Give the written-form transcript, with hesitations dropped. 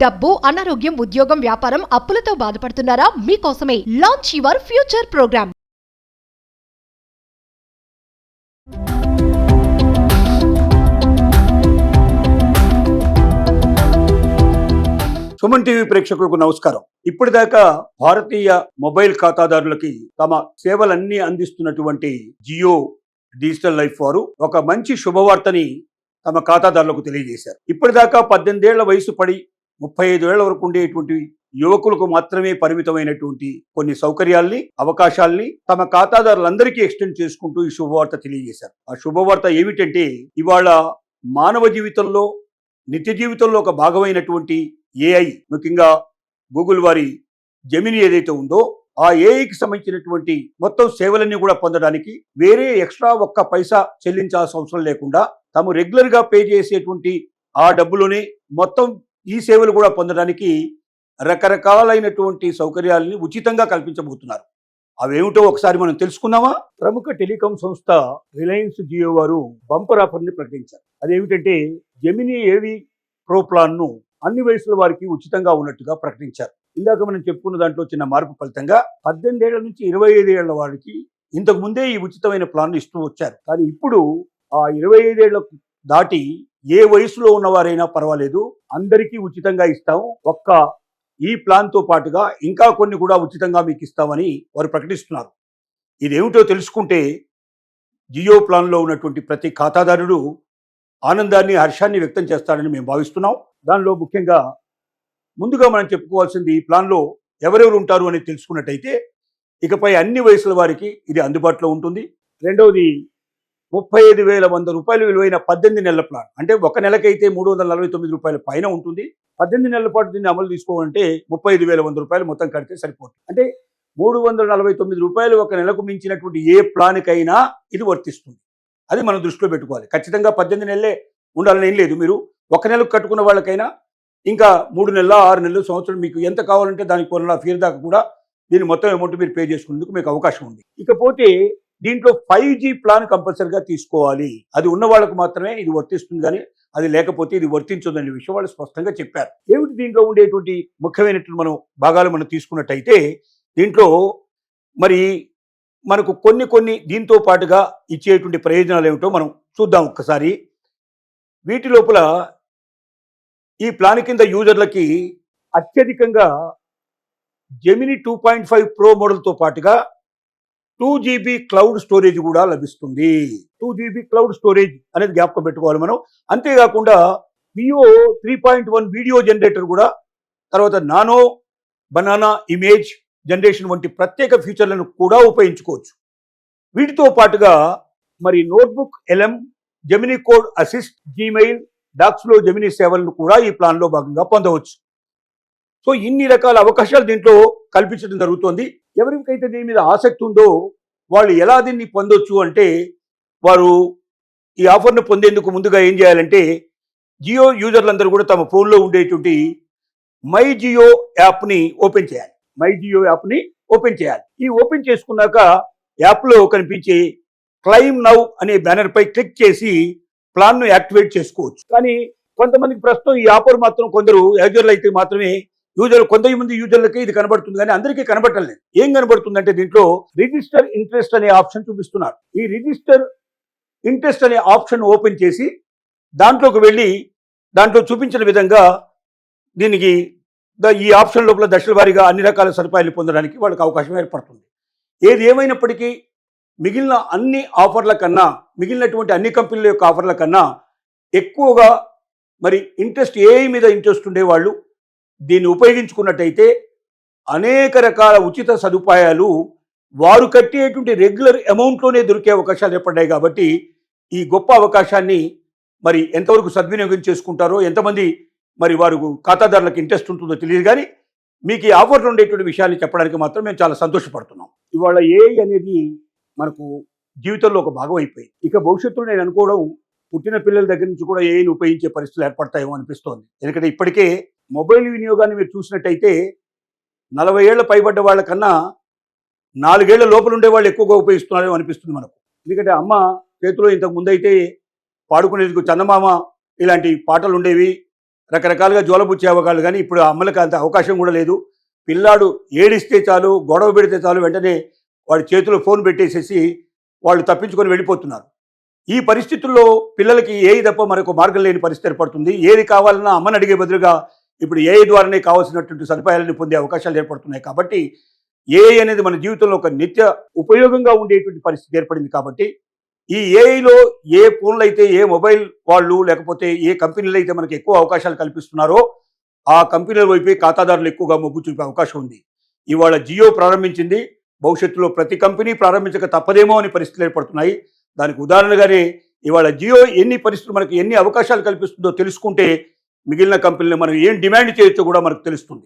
డబ్బు, అనారోగ్యం, ఉద్యోగం, వ్యాపారం, అప్పులతో బాధపడుతున్నారా? మీకోసమే launch your future program. Suman TV ప్రేక్షకులకు నమస్కారం. ఇప్పటిదాకా భారతీయ మొబైల్ ఖాతాదారులకి తమ సేవలన్నీ అందిస్తున్నటువంటి జియో డిజిటల్ లైఫ్ వారు ఒక మంచి శుభవార్తని తమ ఖాతాదారులకు తెలియజేశారు. ఇప్పటిదాకా 18 ఏళ్ల వయసు పడి 35 ఏళ్ల వరకు ఉండేటువంటి యువకులకు మాత్రమే పరిమితమైనటువంటి కొన్ని సౌకర్యాల్ని, అవకాశాల్ని తమ ఖాతాదారులందరికీ ఎక్స్టెండ్ చేసుకుంటూ ఈ శుభవార్త తెలియజేశారు. ఆ శుభవార్త ఏమిటంటే, ఇవాళ మానవ జీవితంలో, నిత్య జీవితంలో ఒక భాగమైనటువంటి ఏఐ, ముఖ్యంగా గూగుల్ వారి జెమిని ఏదైతే ఉందో ఆ ఏఐకి సంబంధించినటువంటి మొత్తం సేవలన్నీ కూడా పొందడానికి వేరే ఎక్స్ట్రా ఒక్క పైసా చెల్లించాల్సిన అవసరం లేకుండా తాము రెగ్యులర్ గా పే చేసేటువంటి ఆ డబ్బులోనే మొత్తం ఈ సేవలు కూడా పొందడానికి రకరకాలైనటువంటి సౌకర్యాలని ఉచితంగా కల్పించబోతున్నారు. అవేమిటో ఒకసారి మనం తెలుసుకుందామా? ప్రముఖ టెలికాం సంస్థ రిలయన్స్ జియో వారు బంపర్ ఆఫర్ ని ప్రకటించారు. అదేమిటంటే, జెమిని ఏవి ప్రో ప్లాన్ ను అన్ని వయసుల వారికి ఉచితంగా ఉన్నట్టుగా ప్రకటించారు. ఇందాక మనం చెప్పుకున్న దాంట్లో చిన్న మార్పు ఫలితంగా 18 ఏళ్ల నుంచి 25 ఏళ్ల వారికి ఇంతకు ముందే ఈ ఉచితమైన ప్లాన్ ఇస్తూ వచ్చారు. కానీ ఇప్పుడు ఆ 25 ఏళ్లకు దాటి ఏ వయసులో ఉన్నవారైనా పర్వాలేదు, అందరికీ ఉచితంగా ఇస్తాం. ఒక్క ఈ ప్లాన్ తో పాటుగా ఇంకా కొన్ని కూడా ఉచితంగా మీకు ఇస్తామని వారు ప్రకటిస్తున్నారు. ఇదేమిటో తెలుసుకుంటే జియో ప్లాన్ లో ఉన్నటువంటి ప్రతి ఖాతాదారుడు ఆనందాన్ని, హర్షాన్ని వ్యక్తం చేస్తాడని మేము భావిస్తున్నాం. దానిలో ముఖ్యంగా ముందుగా మనం చెప్పుకోవాల్సింది, ఈ ప్లాన్లో ఎవరెవరు ఉంటారు అని తెలుసుకున్నట్టయితే ఇకపై అన్ని వయసుల వారికి ఇది అందుబాటులో ఉంటుంది. రెండవది, 35,100 రూపాయలు విలువైన 18 నెలల ప్లాన్. అంటే ఒక నెలకైతే 349 రూపాయల పైన ఉంటుంది. 18 నెలల పాటు దీన్ని అమలు తీసుకోవాలంటే 35,100 రూపాయలు మొత్తం కడితే సరిపోతుంది. అంటే 349 రూపాయలు ఒక నెలకు మించినటువంటి ఏ ప్లాన్కైనా ఇది వర్తిస్తుంది. అది మనం దృష్టిలో పెట్టుకోవాలి. ఖచ్చితంగా 18 నెలలే ఉండాలని ఏం లేదు. మీరు ఒక నెలకు కట్టుకున్న వాళ్ళకైనా ఇంకా 3 నెలల, 6 నెలలు, సంవత్సరం మీకు ఎంత కావాలంటే దానికి 1.5 దాకా కూడా దీని మొత్తం అమౌంట్ మీరు పే చేసుకునేందుకు మీకు అవకాశం ఉంది. ఇకపోతే దీంట్లో 5G ప్లాన్ కంపల్సరిగా తీసుకోవాలి. అది ఉన్న వాళ్ళకు మాత్రమే ఇది వర్తిస్తుంది, కానీ అది లేకపోతే ఇది వర్తించదనే విషయం వాళ్ళు స్పష్టంగా చెప్పారు. ఏమిటి దీంట్లో ఉండేటువంటి ముఖ్యమైనటువంటి భాగాలు మనం తీసుకున్నట్టయితే, దీంట్లో మరి మనకు కొన్ని దీంతో పాటుగా ఇచ్చేటువంటి ప్రయోజనాలు ఏమిటో మనం చూద్దాం ఒక్కసారి. వీటి లోపల ఈ ప్లాన్ కింద యూజర్లకి అత్యధికంగా జెమిని 2.5 ప్రో మోడల్తో పాటుగా 2GB క్లౌడ్ స్టోరేజ్ కూడా లభిస్తుంది. 2GB క్లౌడ్ స్టోరేజ్ అనేది జ్ఞాపకం పెట్టుకోవాలి మనం. అంతేకాకుండా వియో 3.1 వీడియో జనరేటర్ కూడా, తర్వాత నానో బనానా ఇమేజ్ జనరేషన్ వంటి ప్రత్యేక ఫీచర్లను కూడా ఉపయోగించుకోవచ్చు. వీటితో పాటుగా మరి notebook LM, Gemini code assist, Gmail, డాక్స్లో జెమిని సేవలను కూడా ఈ ప్లాన్లో భాగంగా పొందవచ్చు. సో ఇన్ని రకాల అవకాశాలు దీంట్లో కల్పించడం జరుగుతోంది. ఎవరికైతే దీని మీద ఆసక్తి ఉందో వాళ్ళు ఎలా దీన్ని పొందొచ్చు అంటే, వారు ఈ ఆఫర్ను పొందేందుకు ముందుగా ఏం చేయాలంటే, జియో యూజర్లందరూ కూడా తమ ఫోన్లో ఉండేటువంటి మై జియో యాప్ని ఓపెన్ చేయాలి. మై జియో యాప్ని ఓపెన్ చేయాలి. ఈ ఓపెన్ చేసుకున్నాక యాప్లో కనిపించే క్లైమ్ నౌ అనే బ్యానర్ పై క్లిక్ చేసి ప్లాన్ను యాక్టివేట్ చేసుకోవచ్చు. కానీ కొంతమందికి ప్రస్తుతం ఈ ఆఫర్ మాత్రం కొందరు యూజర్లు అయితే మాత్రమే కొంతమంది యూజర్లకి ఇది కనబడుతుంది, కానీ అందరికీ కనబడలేదు. ఏం కనబడుతుందంటే, దీంట్లో రిజిస్టర్ ఇంట్రెస్ట్ అనే ఆప్షన్ చూపిస్తున్నారు. ఈ రిజిస్టర్ ఇంట్రెస్ట్ అనే ఆప్షన్ ఓపెన్ చేసి దాంట్లోకి వెళ్ళి దాంట్లో చూపించిన విధంగా దీనికి ఈ ఆప్షన్ లోపల దశల వారీగా అన్ని రకాల సదుపాయాలు పొందడానికి వాళ్ళకి అవకాశం ఏర్పడుతుంది. ఏది ఏమైనప్పటికీ మిగిలిన అన్ని ఆఫర్ల కన్నా, మిగిలినటువంటి అన్ని కంపెనీల యొక్క ఆఫర్ల కన్నా ఎక్కువగా మరి ఇంట్రెస్ట్ ఏఐ మీద ఇంట్రెస్ట్ ఉండేవాళ్ళు దీన్ని ఉపయోగించుకున్నట్టయితే అనేక రకాల ఉచిత సదుపాయాలు వారు కట్టేటువంటి రెగ్యులర్ అమౌంట్లోనే దొరికే అవకాశాలు ఏర్పడ్డాయి. కాబట్టి ఈ గొప్ప అవకాశాన్ని మరి ఎంతవరకు సద్వినియోగం చేసుకుంటారో, ఎంతమంది మరి వారు ఖాతాదారులకు ఇంట్రెస్ట్ ఉంటుందో తెలియదు, కానీ మీకు ఈ ఆఫర్లో ఉండేటువంటి విషయాన్ని చెప్పడానికి మాత్రం మేము చాలా సంతోషపడుతున్నాం. ఇవాళ ఏఐ అనేది మనకు జీవితంలో ఒక భాగం అయిపోయింది. ఇక భవిష్యత్తులో నేను అనుకోవడం, పుట్టిన పిల్లల దగ్గర నుంచి కూడా ఏఐని ఉపయోగించే పరిస్థితులు ఏర్పడతాయేమో అనిపిస్తోంది. ఎందుకంటే ఇప్పటికే మొబైల్ వినియోగాన్ని మీరు చూసినట్టయితే 40 ఏళ్ల పైబడ్డ వాళ్ళకన్నా 4 ఏళ్ల లోపల ఉండే వాళ్ళు ఎక్కువగా ఉపయోగిస్తున్నారేమో అనిపిస్తుంది మనకు. ఎందుకంటే అమ్మ చేతిలో ఇంతకు ముందు అయితే పాడుకునేందుకు చందమామ ఇలాంటి పాటలు ఉండేవి, రకరకాలుగా జోలబుచ్చే అవకాశాలు, కానీ ఇప్పుడు ఆ అమ్మలకి అంత అవకాశం కూడా లేదు. పిల్లాడు ఏడిస్తే చాలు, గొడవ పెడితే చాలు, వెంటనే వాడి చేతిలో ఫోన్ పెట్టేసేసి వాళ్ళు తప్పించుకొని వెళ్ళిపోతున్నారు. ఈ పరిస్థితుల్లో పిల్లలకి ఏఐ తప్ప మరొక మార్గం లేని పరిస్థితి ఏర్పడుతుంది. ఏది కావాలన్నా అమ్మని అడిగే బదులుగా ఇప్పుడు ఏఐ ద్వారానే కావాల్సినటువంటి సదుపాయాలను పొందే అవకాశాలు ఏర్పడుతున్నాయి. కాబట్టి ఏఐ అనేది మన జీవితంలో ఒక నిత్య ఉపయోగంగా ఉండేటువంటి పరిస్థితి ఏర్పడింది. కాబట్టి ఈ ఏఐలో ఏ ఫోన్లు అయితే, ఏ మొబైల్ వాళ్ళు లేకపోతే ఏ కంపెనీలు అయితే మనకి ఎక్కువ అవకాశాలు కల్పిస్తున్నారో ఆ కంపెనీల వైపే ఖాతాదారులు ఎక్కువగా మొగ్గు చూపే అవకాశం ఉంది. ఇవాళ జియో ప్రారంభించింది, భవిష్యత్తులో ప్రతి కంపెనీ ప్రారంభించక తప్పదేమో అని పరిస్థితులు ఏర్పడుతున్నాయి. దానికి ఉదాహరణగానే ఇవాళ జియో ఎన్ని పరిస్థితులు మనకి ఎన్ని అవకాశాలు కల్పిస్తుందో తెలుసుకుంటే మిగిలిన కంపెనీలు మనం ఏం డిమాండ్ చేయొచ్చో కూడా మనకు తెలుస్తుంది.